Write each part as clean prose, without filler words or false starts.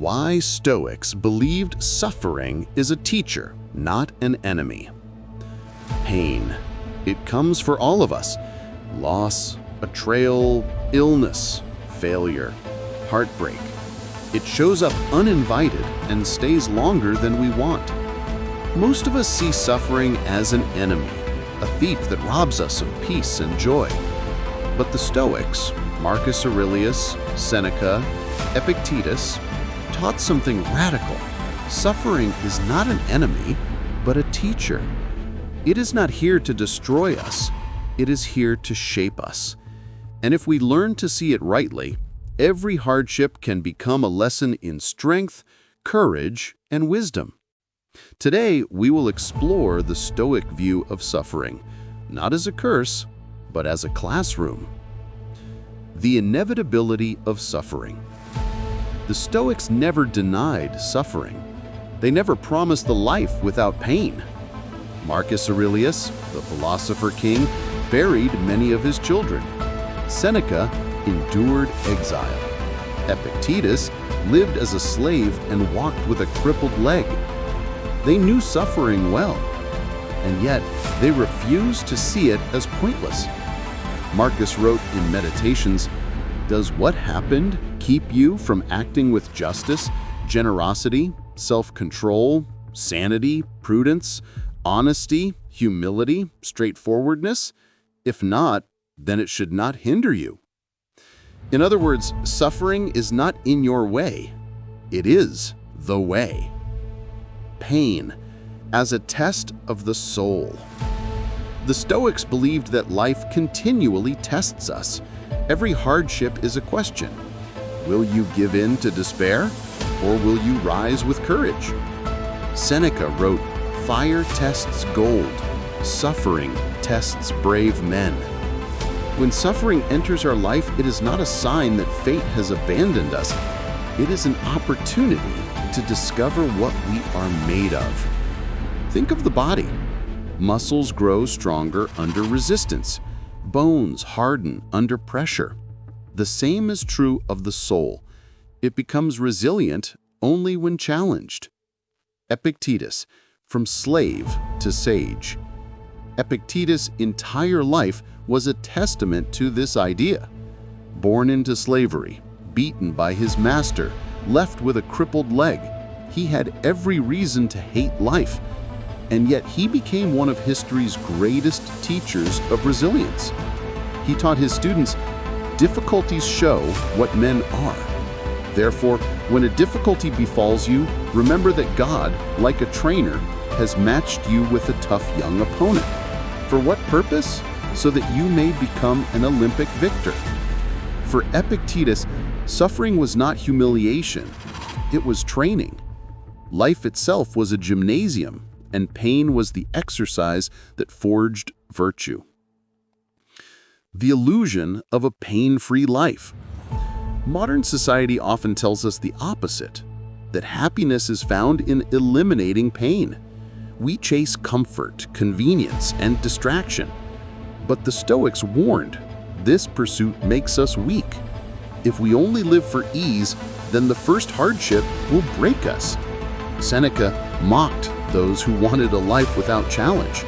Why Stoics believed suffering is a teacher, not an enemy. Pain. It comes for all of us. Loss, betrayal, illness, failure, heartbreak. It shows up uninvited and stays longer than we want. Most of us see suffering as an enemy, a thief that robs us of peace and joy. But the Stoics, Marcus Aurelius, Seneca, Epictetus, taught something radical. Suffering is not an enemy, but a teacher. It is not here to destroy us. It is here to shape us. And if we learn to see it rightly, every hardship can become a lesson in strength, courage, and wisdom. Today, we will explore the Stoic view of suffering, not as a curse, but as a classroom. The inevitability of suffering. The Stoics never denied suffering. They never promised the life without pain. Marcus Aurelius, the philosopher king, buried many of his children. Seneca endured exile. Epictetus lived as a slave and walked with a crippled leg. They knew suffering well, and yet they refused to see it as pointless. Marcus wrote in Meditations, "Does what happened keep you from acting with justice, generosity, self-control, sanity, prudence, honesty, humility, straightforwardness? If not, then it should not hinder you." In other words, suffering is not in your way. It is the way. Pain as a test of the soul. The Stoics believed that life continually tests us. Every hardship is a question. Will you give in to despair, or will you rise with courage? Seneca wrote, "Fire tests gold. Suffering tests brave men." When suffering enters our life, it is not a sign that fate has abandoned us. It is an opportunity to discover what we are made of. Think of the body. Muscles grow stronger under resistance. Bones harden under pressure. The same is true of the soul. It becomes resilient only when challenged. Epictetus, from slave to sage. Epictetus' entire life was a testament to this idea. Born into slavery, beaten by his master, left with a crippled leg, he had every reason to hate life, and yet he became one of history's greatest teachers of resilience. He taught his students, difficulties show what men are. Therefore, when a difficulty befalls you, remember that God, like a trainer, has matched you with a tough young opponent. For what purpose? So that you may become an Olympic victor. For Epictetus, suffering was not humiliation, it was training. Life itself was a gymnasium, and pain was the exercise that forged virtue. The illusion of a pain-free life. Modern society often tells us the opposite, that happiness is found in eliminating pain. We chase comfort, convenience, and distraction. But the Stoics warned, this pursuit makes us weak. If we only live for ease, then the first hardship will break us. Seneca mocked those who wanted a life without challenge.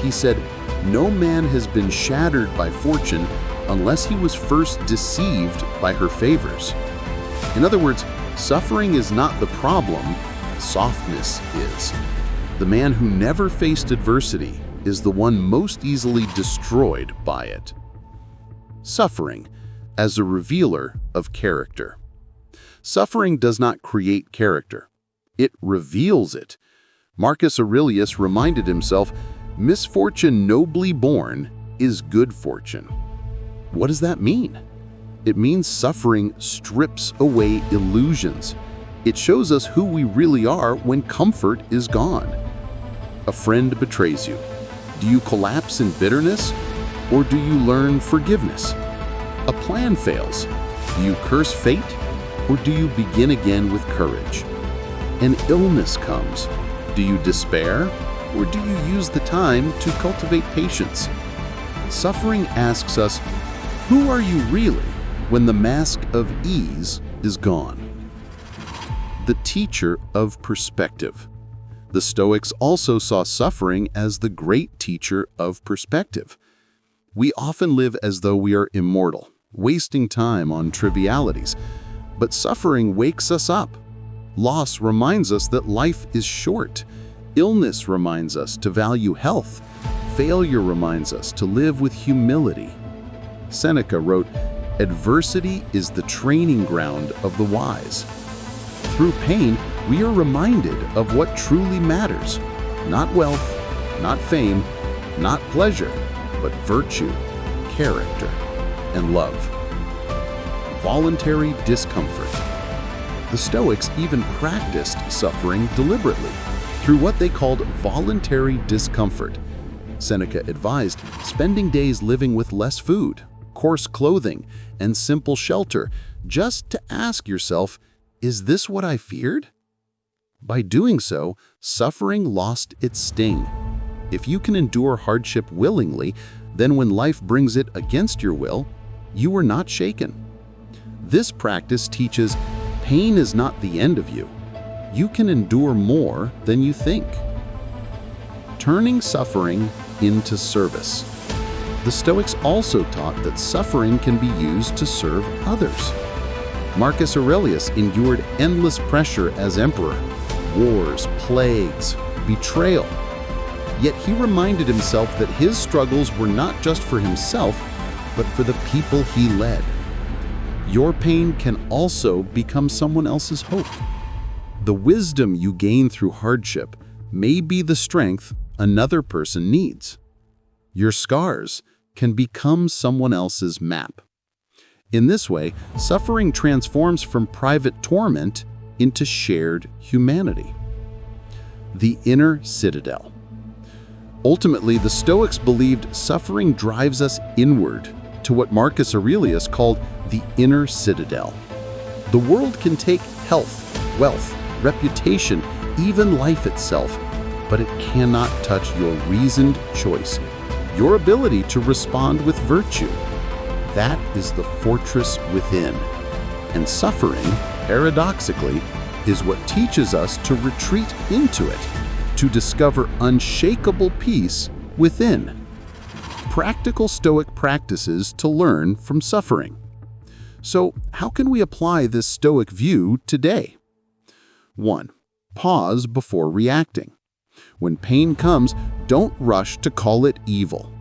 He said, "No man has been shattered by fortune unless he was first deceived by her favors." In other words, suffering is not the problem, softness is. The man who never faced adversity is the one most easily destroyed by it. Suffering as a revealer of character. Suffering does not create character. It reveals it. Marcus Aurelius reminded himself, "Misfortune nobly born is good fortune." What does that mean? It means suffering strips away illusions. It shows us who we really are when comfort is gone. A friend betrays you. Do you collapse in bitterness, or do you learn forgiveness? A plan fails. Do you curse fate, or do you begin again with courage? An illness comes. Do you despair, or do you use the time to cultivate patience? Suffering asks us, who are you really when the mask of ease is gone? the teacher of perspective. The Stoics also saw suffering as the great teacher of perspective. We often live as though we are immortal, wasting time on trivialities. But suffering wakes us up. Loss reminds us that life is short. Illness reminds us to value health. Failure reminds us to live with humility. Seneca wrote, "Adversity is the training ground of the wise." Through pain, we are reminded of what truly matters. Not wealth, not fame, not pleasure, but virtue, character, and love. Voluntary discomfort. The Stoics even practiced suffering deliberately through what they called voluntary discomfort. Seneca advised spending days living with less food, coarse clothing, and simple shelter, just to ask yourself, is this what I feared? By doing so, suffering lost its sting. If you can endure hardship willingly, then when life brings it against your will, you are not shaken. This practice teaches pain is not the end of you. You can endure more than you think. Turning suffering into service. The Stoics also taught that suffering can be used to serve others. Marcus Aurelius endured endless pressure as emperor, wars, plagues, betrayal. Yet he reminded himself that his struggles were not just for himself, but for the people he led. Your pain can also become someone else's hope. The wisdom you gain through hardship may be the strength another person needs. Your scars can become someone else's map. In this way, suffering transforms from private torment into shared humanity. The inner citadel. Ultimately, the Stoics believed suffering drives us inward to what Marcus Aurelius called the inner citadel. The world can take health, wealth, reputation, even life itself, but it cannot touch your reasoned choice, your ability to respond with virtue. That is the fortress within. And suffering, paradoxically, is what teaches us to retreat into it, to discover unshakable peace within. Practical Stoic practices to learn from suffering. So, how can we apply this Stoic view today? 1. Pause before reacting. When pain comes, don't rush to call it evil.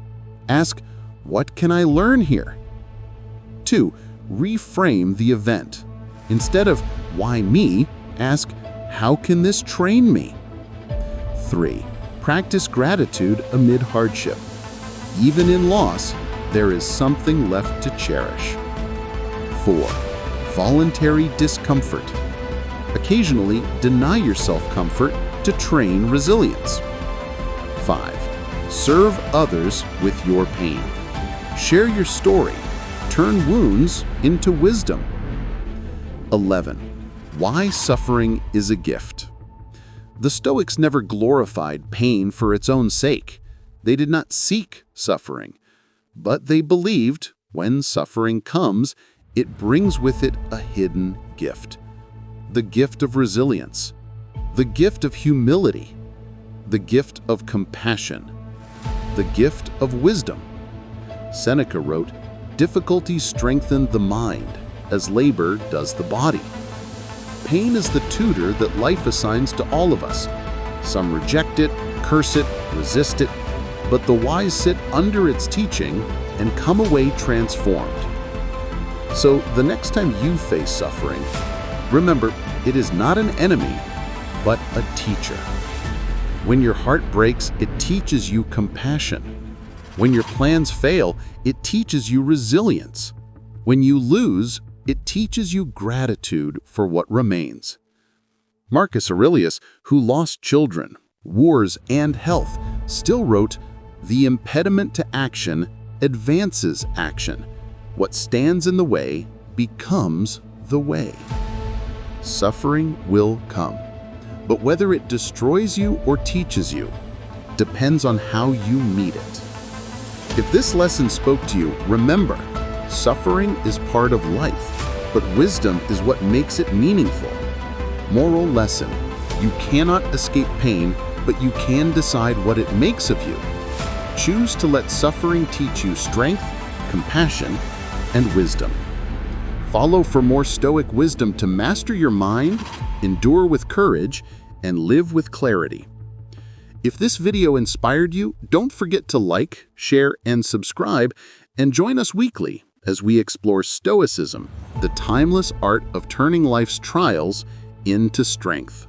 Ask, what can I learn here? 2. Reframe the event. Instead of, why me? Ask, how can this train me? 3. Practice gratitude amid hardship. Even in loss, there is something left to cherish. 4. Voluntary discomfort. Occasionally, deny yourself comfort to train resilience. 5. Serve others with your pain. Share your story. Turn wounds into wisdom. 11. Why suffering is a gift. The Stoics never glorified pain for its own sake. They did not seek suffering, but they believed when suffering comes, it brings with it a hidden gift. The gift of resilience, the gift of humility, the gift of compassion, the gift of wisdom. Seneca wrote, difficulties strengthen the mind, as labor does the body. Pain is the tutor that life assigns to all of us. Some reject it, curse it, resist it, but the wise sit under its teaching and come away transformed. So the next time you face suffering, remember, it is not an enemy, but a teacher. When your heart breaks, it teaches you compassion. When your plans fail, it teaches you resilience. When you lose, it teaches you gratitude for what remains. Marcus Aurelius, who lost children, wars, and health, still wrote, the impediment to action advances action. What stands in the way becomes the way. Suffering will come, but whether it destroys you or teaches you depends on how you meet it. If this lesson spoke to you, remember, suffering is part of life, but wisdom is what makes it meaningful. Moral lesson: you cannot escape pain, but you can decide what it makes of you. Choose to let suffering teach you strength, compassion, and wisdom. Follow for more Stoic wisdom to master your mind, endure with courage, and live with clarity. If this video inspired you, don't forget to like, share, and subscribe, and join us weekly as we explore Stoicism, the timeless art of turning life's trials into strength.